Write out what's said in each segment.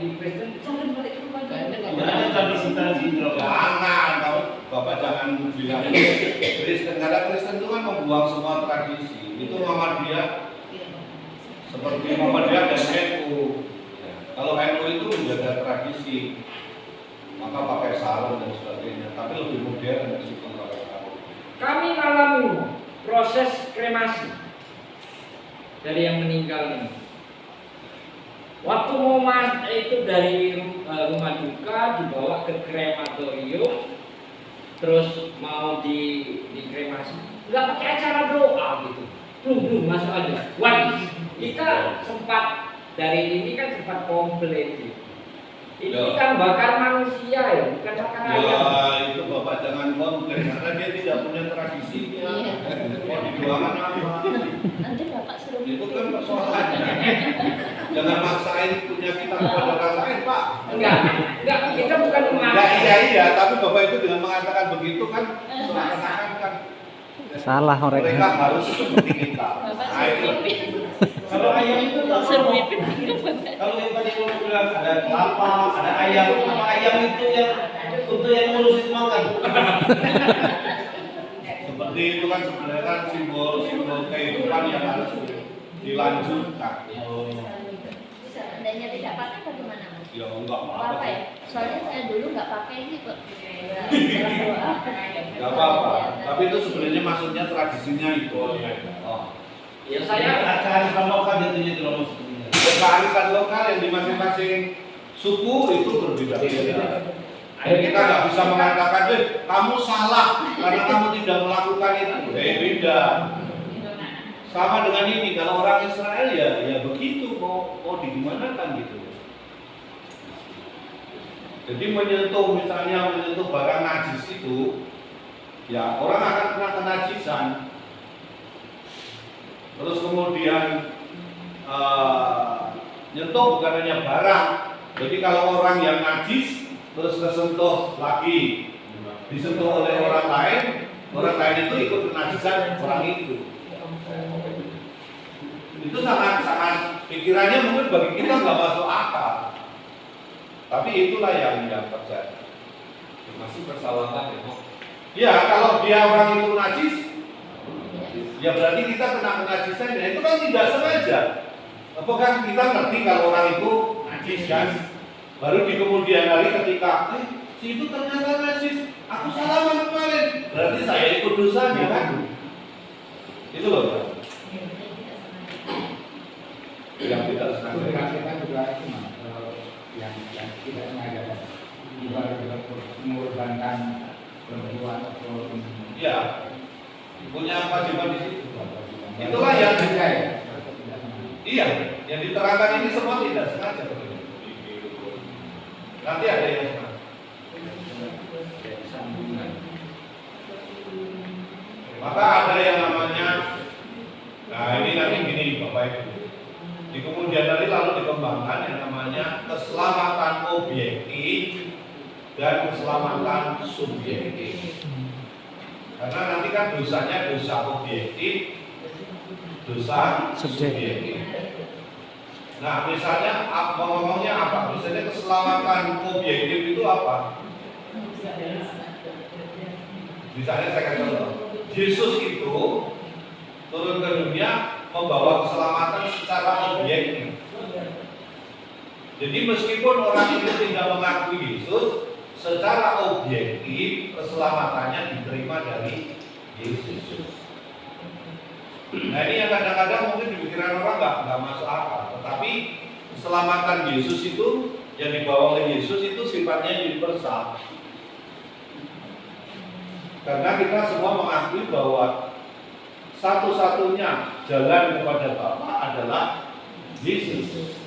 di Kristen, jangan balik ke rumah. Jangan tradisi-tradisi itu. Jangan, Bapak jangan bilang Kristen. Karena Kristen itu kan membuang semua tradisi. Itu Muhammadiyah seperti Muhammadiyah dan NU. Kalau NU itu menjaga tradisi, maka pakai sarung dan sebagainya. Tapi lebih modern meskipun pakai sarung. Kami mengalami proses kremasi dari yang meninggal ini. Waktu mau itu dari rumah duka dibawa ke krematorium, terus mau dikremasi, nggak pakai acara doa gitu, belum masuk aja. Wah, kita sempat dari ini kan sempat komplain gitu. Ini kan bakar manusia ya, bukan bakar ayam. Ya itu Bapak jangan komplain karena dia tidak punya tradisinya. Mau didoakan apa? Nanti Bapak suruh Itu kan persoalannya. Jangan maksain punya kita kepada orang lain, Pak. Enggak, kita bukan Ya memaksa. iya, tapi Bapak itu dengan mengatakan begitu kan seakan-akan kan Salah mereka mereka. harus seperti kita. Bapak Nah, itu. suruh pipin. Kalau ayam itu Suruh pipin. kalau yang tadi kamu bilang ada kelapa, ada ayam, apa ayam itu yang untuk yang mulus itu makan? Seperti itu kan sebenarnya kan simbol kehidupan yang harus dilanjutkan. Seandainya tidak pakai bagaimana Mas? Ya enggak Apa apa-apa. ya? Soalnya saya dulu nggak pakai ini kok. Enggak apa-apa. Tapi itu sebenarnya maksudnya tradisinya itu. Oh. Ya Saya saya acara lokal jatuhnya itu loh maksudnya. Kearifan lokal yang di masing-masing suku itu berbeda-beda. Kita nggak bisa mengatakan, kamu salah karena kamu tidak melakukan itu. Beda. Sama dengan ini, kalau orang Israel ya begitu, mau digimanakan gitu. Jadi misalnya menyentuh barang najis itu, ya orang akan kena kenajisan. Terus kemudian nyentuh bukan hanya barang. Jadi kalau orang yang najis terus kesentuh lagi, disentuh oleh orang lain itu ikut kenajisan orang itu. Itu sangat pikirannya mungkin bagi kita nggak masuk akal. Tapi itulah yang terjadi. Masih kesalahan ya. Ya kalau dia orang itu najis, ya berarti kita kena kenajisan. Ya itu kan tidak sengaja. Apakah kita ngerti kalau orang itu najis kan? Baru di kemudian hari ketika si itu ternyata najis, aku salaman kemarin, berarti saya ikut dosanya kan? Itu loh. Pak. Yang tidak sengaja. Kita juga itu yang tidak sengaja juga mengorbankan perempuan atau Ya, punya kewajiban di situ. Itulah yang iya, yang diterangkan ini semua tidak sengaja. Nanti ada yang sengaja. Maka ada yang namanya, nah ini nanti gini Bapak Ibu. Di kemudian hari lalu dikembangkan yang namanya keselamatan objektif dan keselamatan subjektif. Karena nanti kan dosanya dosa objektif, dosa subjektif. Nah, misalnya ngomongnya apa? Misalnya keselamatan objektif itu apa? Misalnya saya kasih contoh. Yesus itu turun ke dunia membawa keselamatan secara objektif. Jadi meskipun orang itu tidak mengakui Yesus, secara objektif keselamatannya diterima dari Yesus. Nah ini yang kadang-kadang mungkin di pikiran orang nggak masuk akal. Tetapi keselamatan Yesus itu yang dibawa oleh Yesus itu sifatnya universal. Karena kita semua mengakui bahwa satu-satunya jalan kepada Bapa adalah Yesus.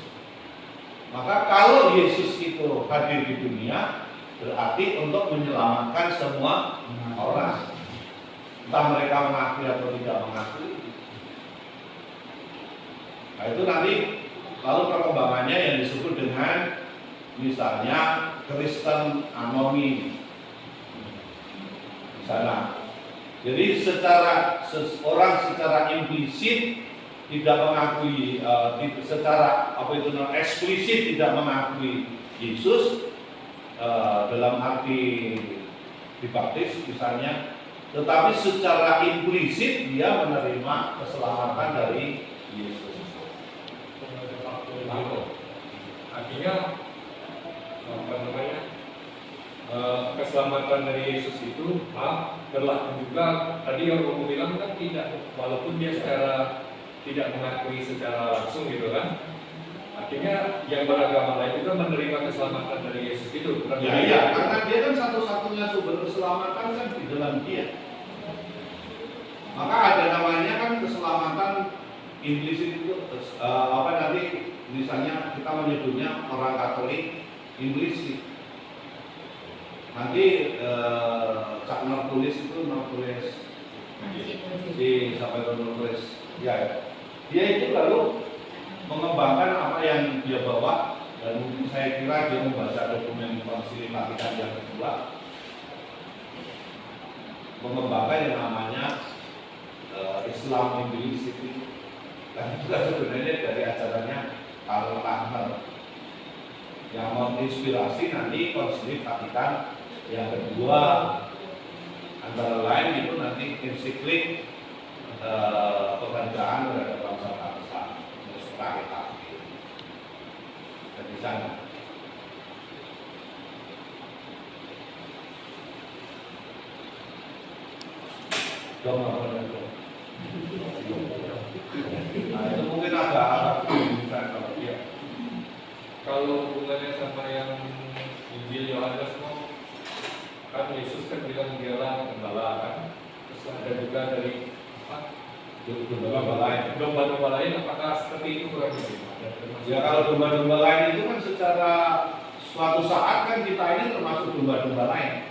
Maka kalau Yesus itu hadir di dunia, berarti untuk menyelamatkan semua orang. Entah mereka mengakui atau tidak mengakui. Nah itu nanti lalu perkembangannya yang disebut dengan misalnya Kristen anonim. Misalnya, jadi secara implisit tidak mengakui secara apa itu eksplisit tidak mengakui Yesus dalam arti dibaptis misalnya, tetapi secara implisit dia menerima keselamatan dari Yesus. Artinya apa namanya, keselamatan dari Yesus itu berlaku juga. Tadi yang kamu bilang kan tidak, walaupun dia secara tidak mengakui secara langsung gitu kan. Artinya yang beragama lain juga menerima keselamatan dari Yesus itu. Ya, karena dia kan satu-satunya sumber keselamatan kan di dalam dia. Maka ada namanya kan keselamatan implisit itu apa nanti misalnya kita menyebutnya orang Katolik implisit. Nanti Cak Nur tulis itu di sampai tulis ya dia itu lalu mengembangkan apa yang dia bawa, dan mungkin saya kira dia membaca dokumen Konsili Vatikan yang kedua, mengembangkan yang namanya Islam implisit, dan juga sebenarnya dari ajarannya Karl Rahner yang menginspirasi nanti Konsili Vatikan yang kedua, antara lain itu nanti ensiklik pembacaan terhadap bangsa-bangsa Nusra di sana. Nah, itu mungkin agak bukan kalau dia. Kalau hubungannya sama yang Injil Yohanes kan Yesus kan bilang dialah gembala kan. Terus ada juga dari domba-domba lain, apakah seperti itu kurang lebih? Ya kalau domba-domba lain itu kan secara suatu saat kan kita ini termasuk domba-domba lain.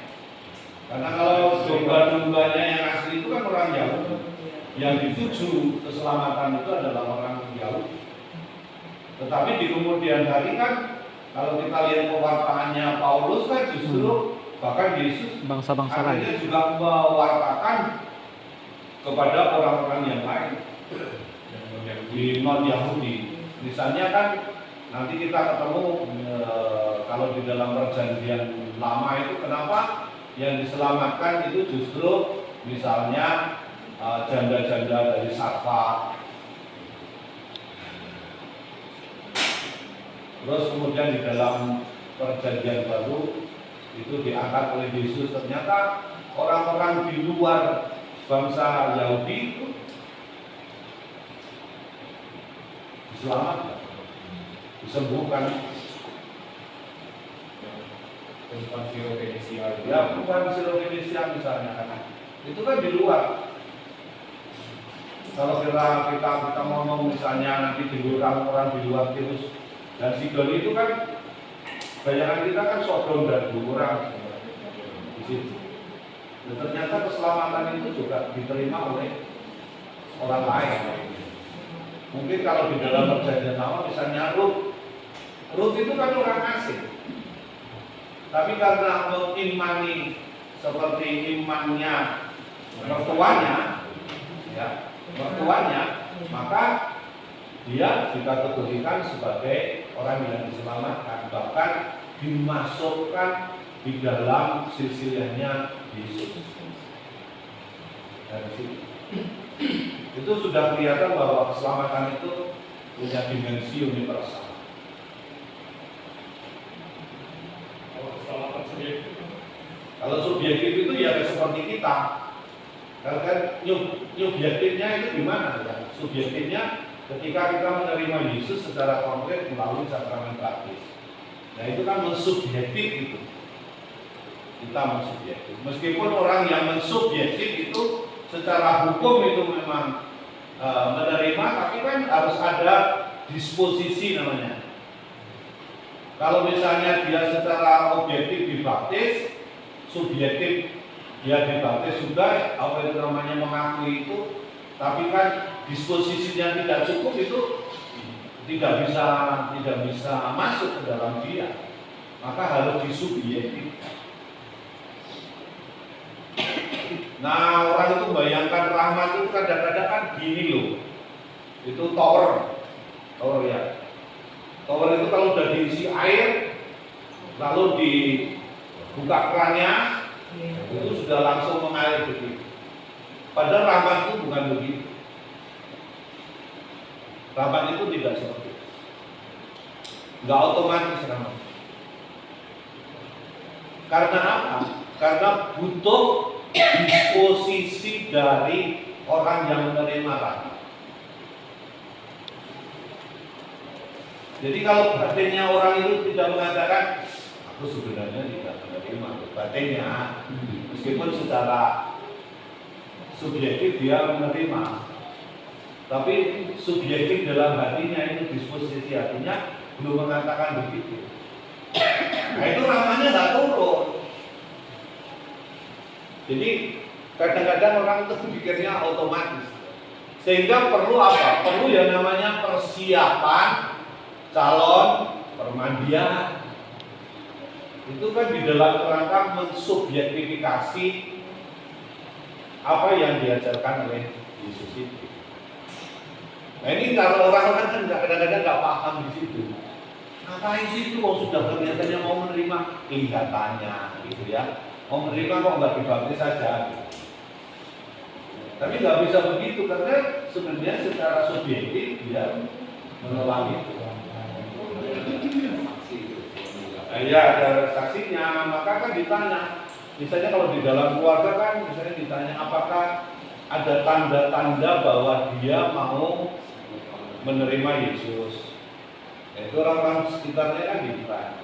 Karena kalau domba-dombanya yang asli itu kan orang Yahudi, yang dituju keselamatan itu adalah orang Yahudi. Tetapi di kemudian hari kan kalau kita lihat pewartaannya Paulus kan justru bahkan Yesus bangsa-bangsa lain akhirnya juga mewartakan kepada orang-orang yang lain di non-Yahudi. Misalnya kan nanti kita ketemu kalau di dalam perjanjian lama itu kenapa yang diselamatkan itu justru misalnya janda-janda dari Sarfat. Terus kemudian di dalam perjanjian baru itu diangkat oleh Yesus, ternyata orang-orang di luar bangsa Yahudi itu diselamatkan, disembuhkan. Bukan Siro-Fenisia. Ya bukan Siro-Fenisia misalnya kan. Itu kan di luar. Kalau kita ngomong misalnya nanti di luar orang di luar Tirus dan Sidon itu kan bayangan kita kan Sodom dan Gomora di situ. Dan ternyata keselamatan itu juga diterima oleh orang lain. Mungkin kalau di dalam perjanjian lama misalnya Rut itu kan orang asing. Tapi karena mengimani seperti imannya mertuanya, ya, maka dia dikategorikan sebagai orang yang diselamatkan, bahkan dimasukkan di dalam silsilahnya Yesus. Dari situ. Itu sudah kelihatan bahwa keselamatan itu punya dimensi universal. Kalau subjektif itu ya seperti kita. Kan subjektifnya itu gimana? Ya? Subjektifnya ketika kita menerima Yesus secara konkret melalui sakramen baptis. Nah itu kan mensubjektif itu. Kita mensubjektif. Meskipun orang yang mensubjektif itu secara hukum itu memang menerima, tapi kan harus ada disposisi namanya. Kalau misalnya dia secara objektif dibaptis, subjektif dia dibaptis juga, apa itu namanya mengakui itu, tapi kan disposisinya tidak cukup, itu tidak bisa masuk ke dalam dia, maka harus disubjektif. Nah orang itu bayangkan rahmat itu kadang-kadang kan gini loh, itu tower ya. Tower itu kalau udah diisi air, lalu dibuka kerannya, itu sudah langsung mengalir begitu. Padahal rampan itu bukan begitu. Rampan itu tidak seperti itu. Nggak otomatis rampan. Karena apa? Karena butuh disposisi dari orang yang menerima rampan. Jadi kalau batinnya orang itu tidak mengatakan, aku sebenarnya tidak menerima batinnya, meskipun secara subjektif dia menerima, tapi subjektif dalam hatinya itu disposisi hatinya belum mengatakan begitu. Nah itu namanya nggak turun. Jadi kadang-kadang orang itu pikirnya otomatis, sehingga perlu apa? Perlu yang namanya persiapan calon permandian. Itu kan di dalam kerangka mensubjektifikasi apa yang diajarkan oleh Yesus itu. Nah ini kalau orang-orang kan kadang-kadang nggak paham di situ. Ngapain sih itu? Mau sudah kelihatannya mau menerima, kelihatannya gitu ya. Mau menerima kok nggak dibaptis saja. Tapi nggak bisa begitu karena sebenarnya secara subjektif dia menolak itu. Nah, ya ada saksinya, maka kan ditanya. Misalnya kalau di dalam keluarga kan misalnya ditanya apakah ada tanda-tanda bahwa dia mau menerima Yesus. Itu orang-orang sekitarnya kan ditanya.